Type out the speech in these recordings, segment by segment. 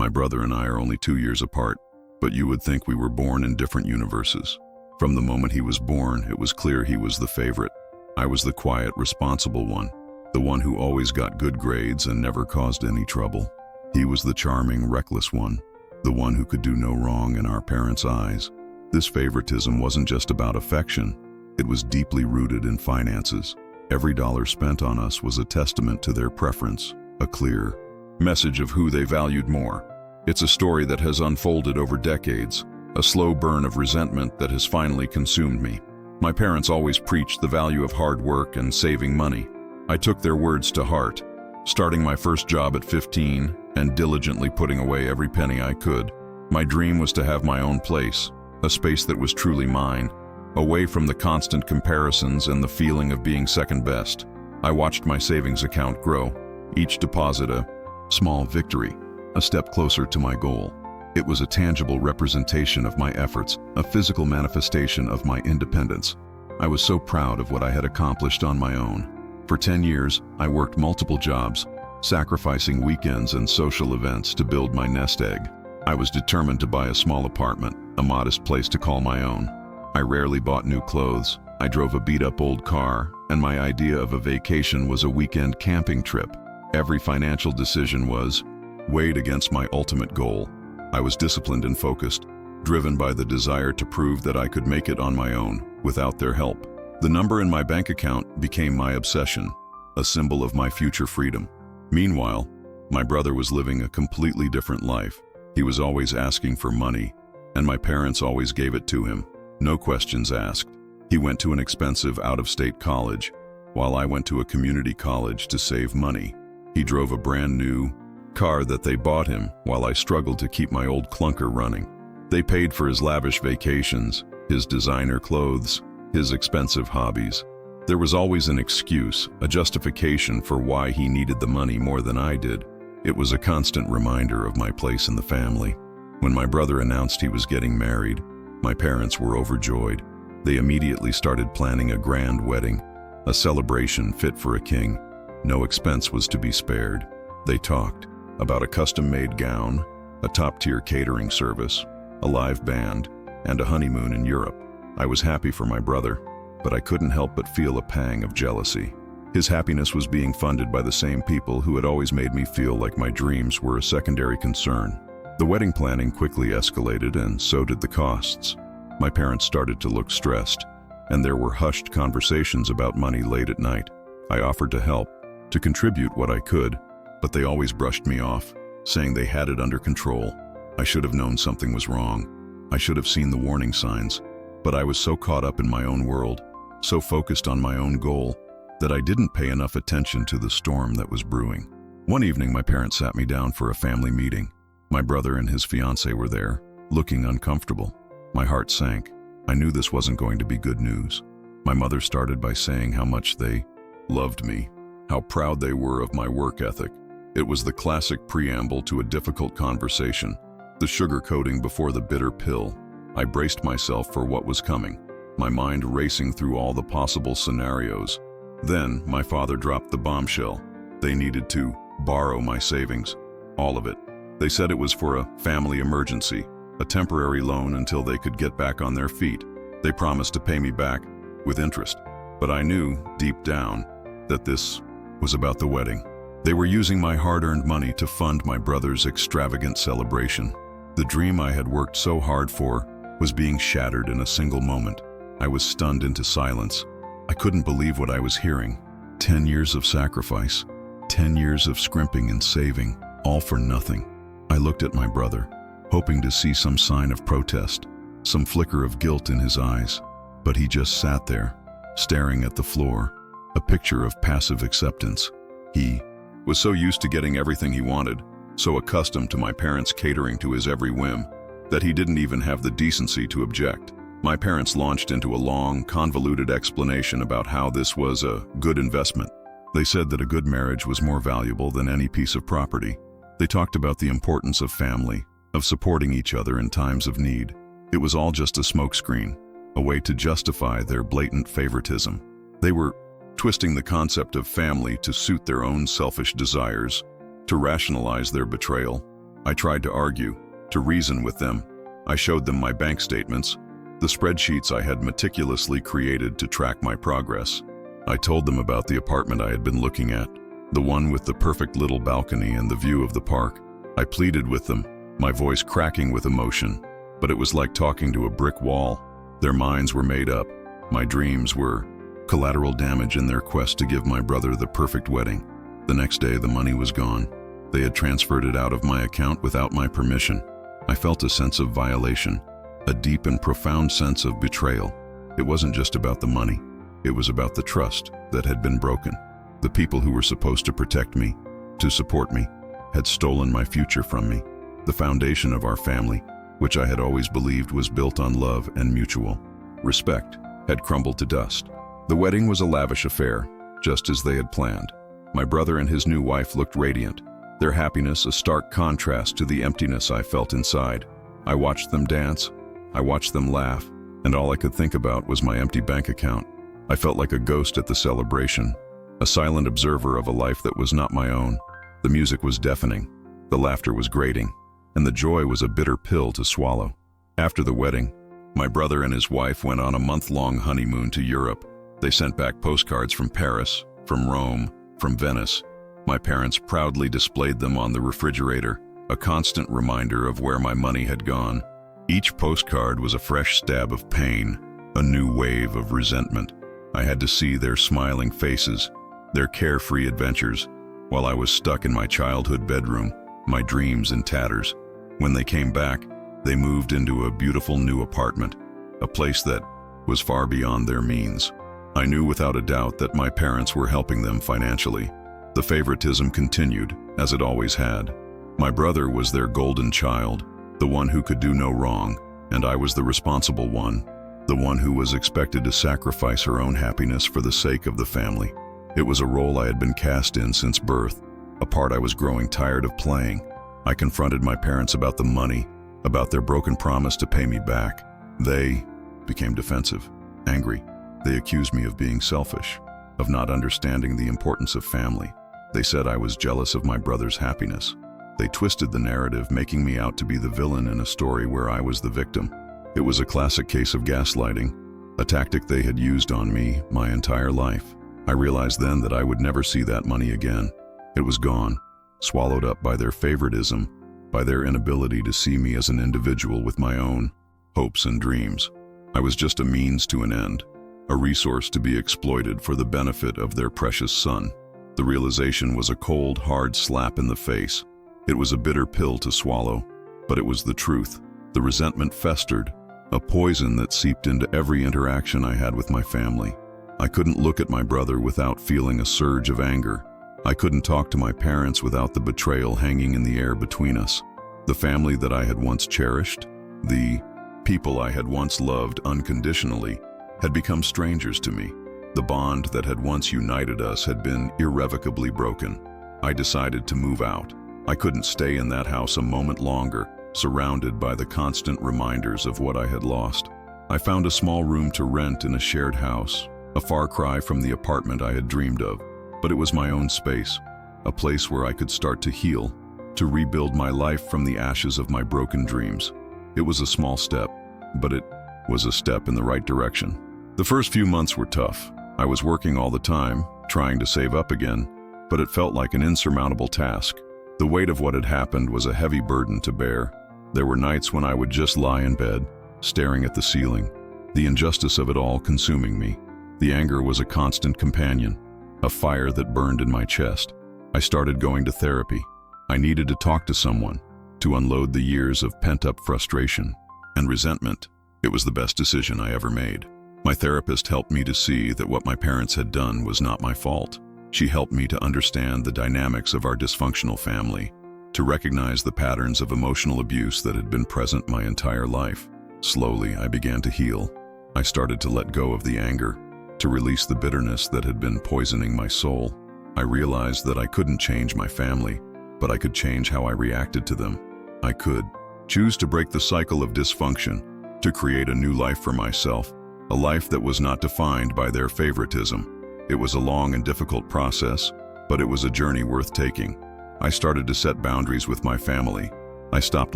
My brother and I are only 2 years apart, but you would think we were born in different universes. From the moment he was born, it was clear he was the favorite. I was the quiet, responsible one, the one who always got good grades and never caused any trouble. He was the charming, reckless one, the one who could do no wrong in our parents' eyes. This favoritism wasn't just about affection, it was deeply rooted in finances. Every dollar spent on us was a testament to their preference, a clear message of who they valued more. It's a story that has unfolded over decades, a slow burn of resentment that has finally consumed me. My parents always preached the value of hard work and saving money. I took their words to heart, starting my first job at 15 and diligently putting away every penny I could. My dream was to have my own place, a space that was truly mine, away from the constant comparisons and the feeling of being second best. I watched my savings account grow, each deposit a small victory, a step closer to my goal. It was a tangible representation of my efforts, a physical manifestation of my independence. I was so proud of what I had accomplished on my own. For 10 years, I worked multiple jobs, sacrificing weekends and social events to build my nest egg. I was determined to buy a small apartment, a modest place to call my own. I rarely bought new clothes. I drove a beat-up old car, and my idea of a vacation was a weekend camping trip. Every financial decision was weighed against my ultimate goal. I was disciplined and focused, driven by the desire to prove that I could make it on my own, without their help. The number in my bank account became my obsession, a symbol of my future freedom. Meanwhile, my brother was living a completely different life. He was always asking for money, and my parents always gave it to him. No questions asked. He went to an expensive out-of-state college, while I went to a community college to save money. He drove a brand new car that they bought him, while I struggled to keep my old clunker running. They paid for his lavish vacations, his designer clothes, his expensive hobbies. There was always an excuse, a justification for why he needed the money more than I did. It was a constant reminder of my place in the family. When my brother announced he was getting married, my parents were overjoyed. They immediately started planning a grand wedding, a celebration fit for a king. No expense was to be spared. They talked about a custom-made gown, a top-tier catering service, a live band, and a honeymoon in Europe. I was happy for my brother, but I couldn't help but feel a pang of jealousy. His happiness was being funded by the same people who had always made me feel like my dreams were a secondary concern. The wedding planning quickly escalated, and so did the costs. My parents started to look stressed, and there were hushed conversations about money late at night. I offered to help, to contribute what I could, but they always brushed me off, saying they had it under control. I should have known something was wrong. I should have seen the warning signs, but I was so caught up in my own world, so focused on my own goal, that I didn't pay enough attention to the storm that was brewing. One evening, my parents sat me down for a family meeting. My brother and his fiancée were there, looking uncomfortable. My heart sank. I knew this wasn't going to be good news. My mother started by saying how much they loved me, how proud they were of my work ethic. It was the classic preamble to a difficult conversation, the sugar-coating before the bitter pill. I braced myself for what was coming, my mind racing through all the possible scenarios. Then, my father dropped the bombshell. They needed to borrow my savings, all of it. They said it was for a family emergency, a temporary loan until they could get back on their feet. They promised to pay me back, with interest. But I knew, deep down, that this was about the wedding. They were using my hard-earned money to fund my brother's extravagant celebration. The dream I had worked so hard for was being shattered in a single moment. I was stunned into silence. I couldn't believe what I was hearing. 10 years of sacrifice, 10 years of scrimping and saving, all for nothing. I looked at my brother, hoping to see some sign of protest, some flicker of guilt in his eyes, but he just sat there, staring at the floor, a picture of passive acceptance. He was so used to getting everything he wanted, so accustomed to my parents catering to his every whim, that he didn't even have the decency to object. My parents launched into a long, convoluted explanation about how this was a good investment. They said that a good marriage was more valuable than any piece of property. They talked about the importance of family, of supporting each other in times of need. It was all just a smokescreen, a way to justify their blatant favoritism. They were twisting the concept of family to suit their own selfish desires, to rationalize their betrayal. I tried to argue, to reason with them. I showed them my bank statements, the spreadsheets I had meticulously created to track my progress. I told them about the apartment I had been looking at, the one with the perfect little balcony and the view of the park. I pleaded with them, my voice cracking with emotion, but it was like talking to a brick wall. Their minds were made up. My dreams were collateral damage in their quest to give my brother the perfect wedding. The next day, the money was gone. They had transferred it out of my account without my permission. I felt a sense of violation, a deep and profound sense of betrayal. It wasn't just about the money. It was about the trust that had been broken. The people who were supposed to protect me, to support me, had stolen my future from me. The foundation of our family, which I had always believed was built on love and mutual respect, had crumbled to dust. The wedding was a lavish affair, just as they had planned. My brother and his new wife looked radiant, their happiness a stark contrast to the emptiness I felt inside. I watched them dance, I watched them laugh, and all I could think about was my empty bank account. I felt like a ghost at the celebration, a silent observer of a life that was not my own. The music was deafening, the laughter was grating, and the joy was a bitter pill to swallow. After the wedding, my brother and his wife went on a month-long honeymoon to Europe. They sent back postcards from Paris, from Rome, from Venice. My parents proudly displayed them on the refrigerator, a constant reminder of where my money had gone. Each postcard was a fresh stab of pain, a new wave of resentment. I had to see their smiling faces, their carefree adventures, while I was stuck in my childhood bedroom, my dreams in tatters. When they came back, they moved into a beautiful new apartment, a place that was far beyond their means. I knew without a doubt that my parents were helping them financially. The favoritism continued, as it always had. My brother was their golden child, the one who could do no wrong, and I was the responsible one, the one who was expected to sacrifice her own happiness for the sake of the family. It was a role I had been cast in since birth, a part I was growing tired of playing. I confronted my parents about the money, about their broken promise to pay me back. They became defensive, angry. They accused me of being selfish, of not understanding the importance of family. They said I was jealous of my brother's happiness. They twisted the narrative, making me out to be the villain in a story where I was the victim. It was a classic case of gaslighting, a tactic they had used on me my entire life. I realized then that I would never see that money again. It was gone, swallowed up by their favoritism, by their inability to see me as an individual with my own hopes and dreams. I was just a means to an end, a resource to be exploited for the benefit of their precious son. The realization was a cold, hard slap in the face. It was a bitter pill to swallow, but it was the truth. The resentment festered, a poison that seeped into every interaction I had with my family. I couldn't look at my brother without feeling a surge of anger. I couldn't talk to my parents without the betrayal hanging in the air between us. The family that I had once cherished, the people I had once loved unconditionally, had become strangers to me. The bond that had once united us had been irrevocably broken. I decided to move out. I couldn't stay in that house a moment longer, surrounded by the constant reminders of what I had lost. I found a small room to rent in a shared house, a far cry from the apartment I had dreamed of, but it was my own space, a place where I could start to heal, to rebuild my life from the ashes of my broken dreams. It was a small step, but it was a step in the right direction. The first few months were tough. I was working all the time, trying to save up again, but it felt like an insurmountable task. The weight of what had happened was a heavy burden to bear. There were nights when I would just lie in bed, staring at the ceiling, the injustice of it all consuming me. The anger was a constant companion, a fire that burned in my chest. I started going to therapy. I needed to talk to someone, to unload the years of pent-up frustration and resentment. It was the best decision I ever made. My therapist helped me to see that what my parents had done was not my fault. She helped me to understand the dynamics of our dysfunctional family, to recognize the patterns of emotional abuse that had been present my entire life. Slowly, I began to heal. I started to let go of the anger, to release the bitterness that had been poisoning my soul. I realized that I couldn't change my family, but I could change how I reacted to them. I could choose to break the cycle of dysfunction, to create a new life for myself, a life that was not defined by their favoritism. It was a long and difficult process, but it was a journey worth taking. I started to set boundaries with my family, I stopped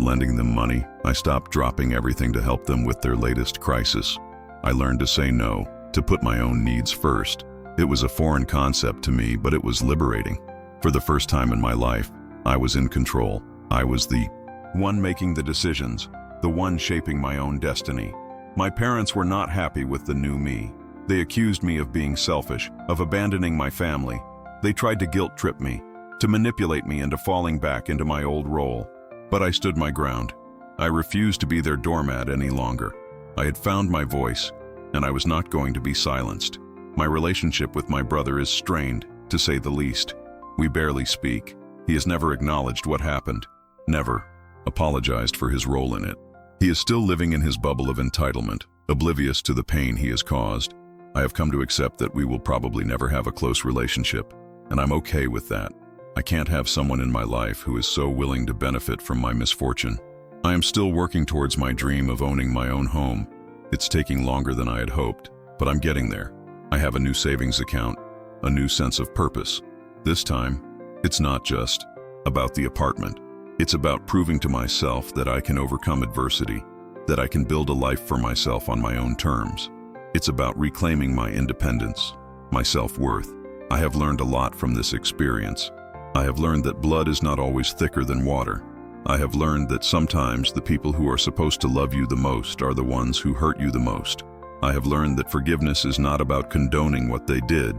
lending them money. I stopped dropping everything to help them with their latest crisis. I learned to say no, to put my own needs first. It was a foreign concept to me, but it was liberating. For the first time in my life, I was in control. I was the one making the decisions, the one shaping my own destiny. My parents were not happy with the new me. They accused me of being selfish, of abandoning my family. They tried to guilt trip me, to manipulate me into falling back into my old role. But I stood my ground. I refused to be their doormat any longer. I had found my voice, and I was not going to be silenced. My relationship with my brother is strained, to say the least. We barely speak. He has never acknowledged what happened, never apologized for his role in it. He is still living in his bubble of entitlement, oblivious to the pain he has caused. I have come to accept that we will probably never have a close relationship, and I'm okay with that. I can't have someone in my life who is so willing to benefit from my misfortune. I am still working towards my dream of owning my own home. It's taking longer than I had hoped, but I'm getting there. I have a new savings account, a new sense of purpose. This time, it's not just about the apartment. It's about proving to myself that I can overcome adversity, that I can build a life for myself on my own terms. It's about reclaiming my independence, my self-worth. I have learned a lot from this experience. I have learned that blood is not always thicker than water. I have learned that sometimes the people who are supposed to love you the most are the ones who hurt you the most. I have learned that forgiveness is not about condoning what they did,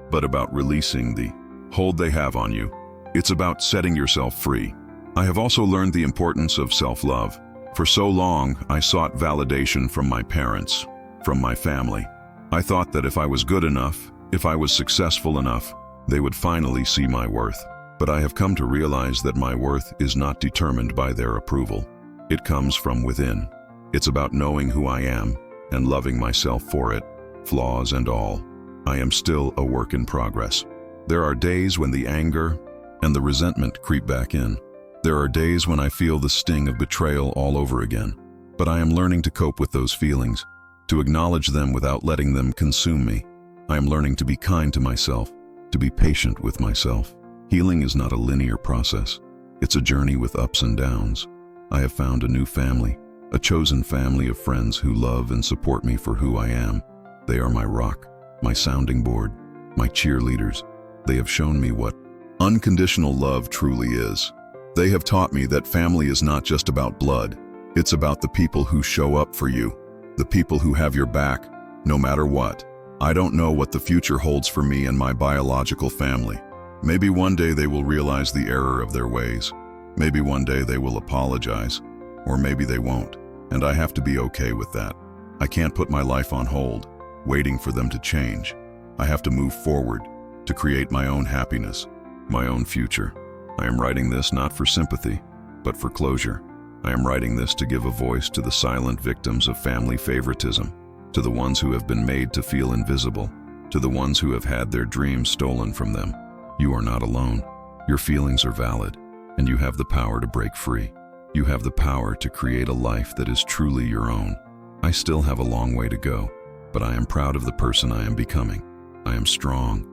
but about releasing the hold they have on you. It's about setting yourself free. I have also learned the importance of self-love. For so long, I sought validation from my parents, from my family. I thought that if I was good enough, if I was successful enough, they would finally see my worth. But I have come to realize that my worth is not determined by their approval. It comes from within. It's about knowing who I am and loving myself for it, flaws and all. I am still a work in progress. There are days when the anger and the resentment creep back in. There are days when I feel the sting of betrayal all over again. But I am learning to cope with those feelings, to acknowledge them without letting them consume me. I am learning to be kind to myself, to be patient with myself. Healing is not a linear process. It's a journey with ups and downs. I have found a new family, a chosen family of friends who love and support me for who I am. They are my rock, my sounding board, my cheerleaders. They have shown me what unconditional love truly is. They have taught me that family is not just about blood. It's about the people who show up for you, the people who have your back, no matter what. I don't know what the future holds for me and my biological family. Maybe one day they will realize the error of their ways. Maybe one day they will apologize, or maybe they won't, and I have to be okay with that. I can't put my life on hold, waiting for them to change. I have to move forward, to create my own happiness, my own future. I am writing this not for sympathy, but for closure. I am writing this to give a voice to the silent victims of family favoritism, to the ones who have been made to feel invisible, to the ones who have had their dreams stolen from them. You are not alone. Your feelings are valid, and you have the power to break free. You have the power to create a life that is truly your own. I still have a long way to go, but I am proud of the person I am becoming. I am strong.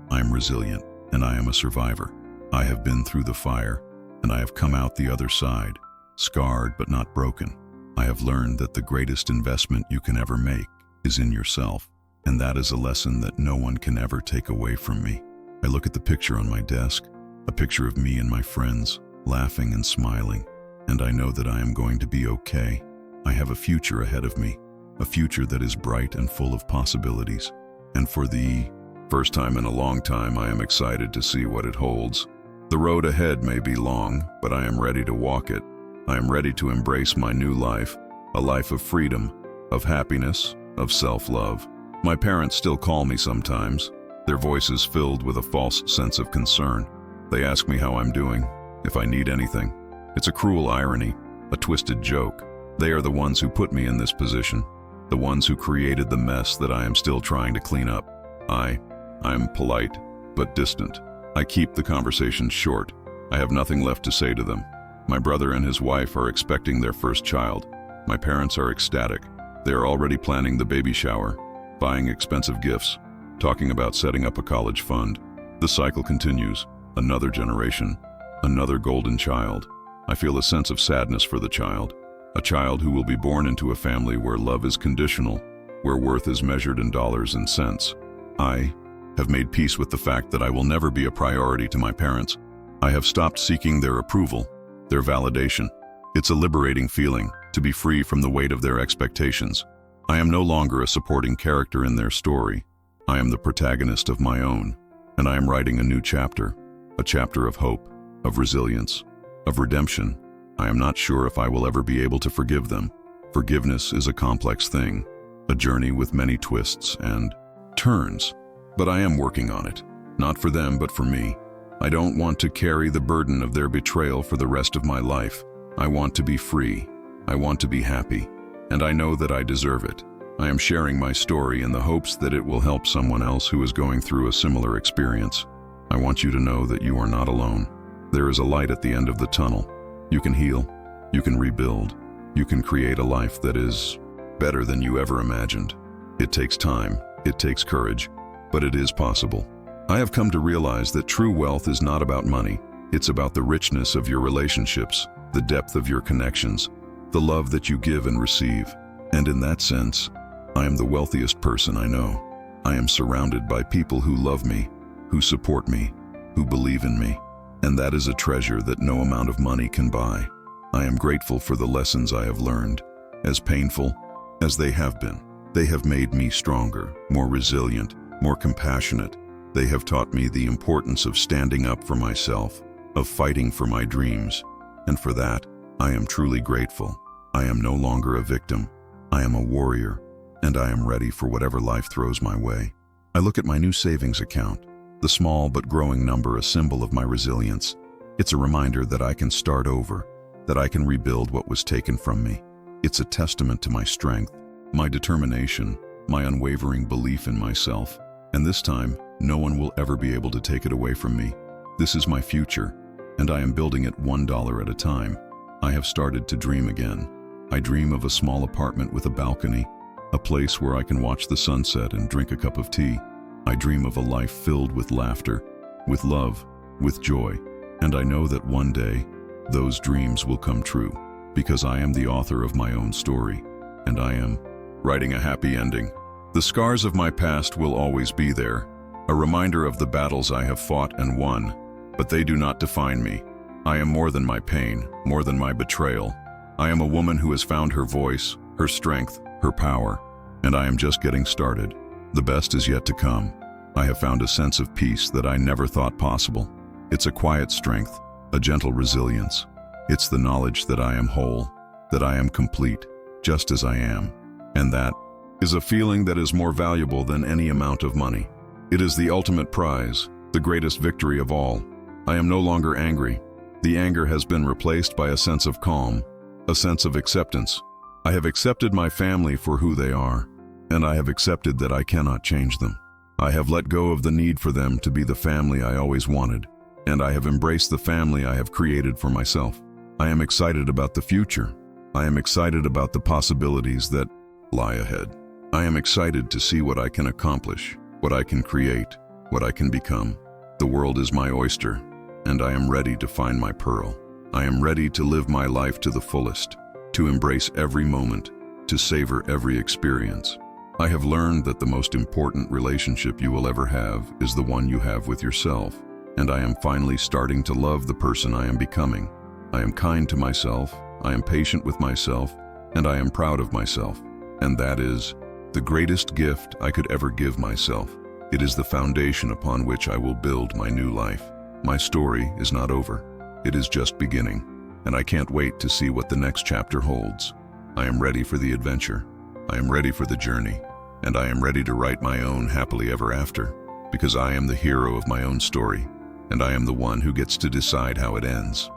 I'm resilient, and I am a survivor. I have been through the fire, and I have come out the other side, scarred but not broken. I have learned that the greatest investment you can ever make is in yourself, and that is a lesson that no one can ever take away from me. I look at the picture on my desk, a picture of me and my friends, laughing and smiling, and I know that I am going to be okay. I have a future ahead of me, a future that is bright and full of possibilities. And for the first time in a long time, I am excited to see what it holds. The road ahead may be long, but I am ready to walk it. I am ready to embrace my new life, a life of freedom, of happiness, of self-love. My parents still call me sometimes, their voices filled with a false sense of concern. They ask me how I'm doing, if I need anything. It's a cruel irony, a twisted joke. They are the ones who put me in this position, the ones who created the mess that I am still trying to clean up. I'm polite, but distant. I keep the conversation short. I have nothing left to say to them. My brother and his wife are expecting their first child. My parents are ecstatic. They are already planning the baby shower, buying expensive gifts, talking about setting up a college fund. The cycle continues. Another generation, another golden child. I feel a sense of sadness for the child, a child who will be born into a family where love is conditional, where worth is measured in dollars and cents. I have made peace with the fact that I will never be a priority to my parents. I have stopped seeking their approval, their validation. It's a liberating feeling to be free from the weight of their expectations. I am no longer a supporting character in their story. I am the protagonist of my own, and I am writing a new chapter, a chapter of hope, of resilience, of redemption. I am not sure if I will ever be able to forgive them. Forgiveness is a complex thing, a journey with many twists and turns, but I am working on it, not for them but for me. I don't want to carry the burden of their betrayal for the rest of my life. I want to be free. I want to be happy, and I know that I deserve it. I am sharing my story in the hopes that it will help someone else who is going through a similar experience. I want you to know that you are not alone. There is a light at the end of the tunnel. You can heal, you can rebuild, you can create a life that is better than you ever imagined. It takes time, it takes courage, but it is possible. I have come to realize that true wealth is not about money. It's about the richness of your relationships, the depth of your connections, the love that you give and receive. And in that sense, I am the wealthiest person I know. I am surrounded by people who love me, who support me, who believe in me. And that is a treasure that no amount of money can buy. I am grateful for the lessons I have learned. As painful as they have been, they have made me stronger, more resilient, more compassionate. They have taught me the importance of standing up for myself, of fighting for my dreams. And for that, I am truly grateful. I am no longer a victim. I am a warrior, and I am ready for whatever life throws my way. I look at my new savings account, the small but growing number, a symbol of my resilience. It's a reminder that I can start over, that I can rebuild what was taken from me. It's a testament to my strength, my determination, my unwavering belief in myself. And this time, no one will ever be able to take it away from me. This is my future, and I am building it $1 at a time. I have started to dream again. I dream of a small apartment with a balcony, a place where I can watch the sunset and drink a cup of tea. I dream of a life filled with laughter, with love, with joy. And I know that one day, those dreams will come true, because I am the author of my own story, and I am writing a happy ending. The scars of my past will always be there, a reminder of the battles I have fought and won, but they do not define me. I am more than my pain, more than my betrayal. I am a woman who has found her voice, her strength, her power, and I am just getting started. The best is yet to come. I have found a sense of peace that I never thought possible. It's a quiet strength, a gentle resilience. It's the knowledge that I am whole, that I am complete, just as I am. And that is a feeling that is more valuable than any amount of money. It is the ultimate prize, the greatest victory of all. I am no longer angry. The anger has been replaced by a sense of calm, a sense of acceptance. I have accepted my family for who they are, and I have accepted that I cannot change them. I have let go of the need for them to be the family I always wanted, and I have embraced the family I have created for myself. I am excited about the future. I am excited about the possibilities that lie ahead. I am excited to see what I can accomplish, what I can create, what I can become. The world is my oyster, and I am ready to find my pearl. I am ready to live my life to the fullest, to embrace every moment, to savor every experience. I have learned that the most important relationship you will ever have is the one you have with yourself, and I am finally starting to love the person I am becoming. I am kind to myself, I am patient with myself, and I am proud of myself. And that is the greatest gift I could ever give myself. It is the foundation upon which I will build my new life. My story is not over. It is just beginning, and I can't wait to see what the next chapter holds. I am ready for the adventure. I am ready for the journey, and I am ready to write my own happily ever after, because I am the hero of my own story, and I am the one who gets to decide how it ends.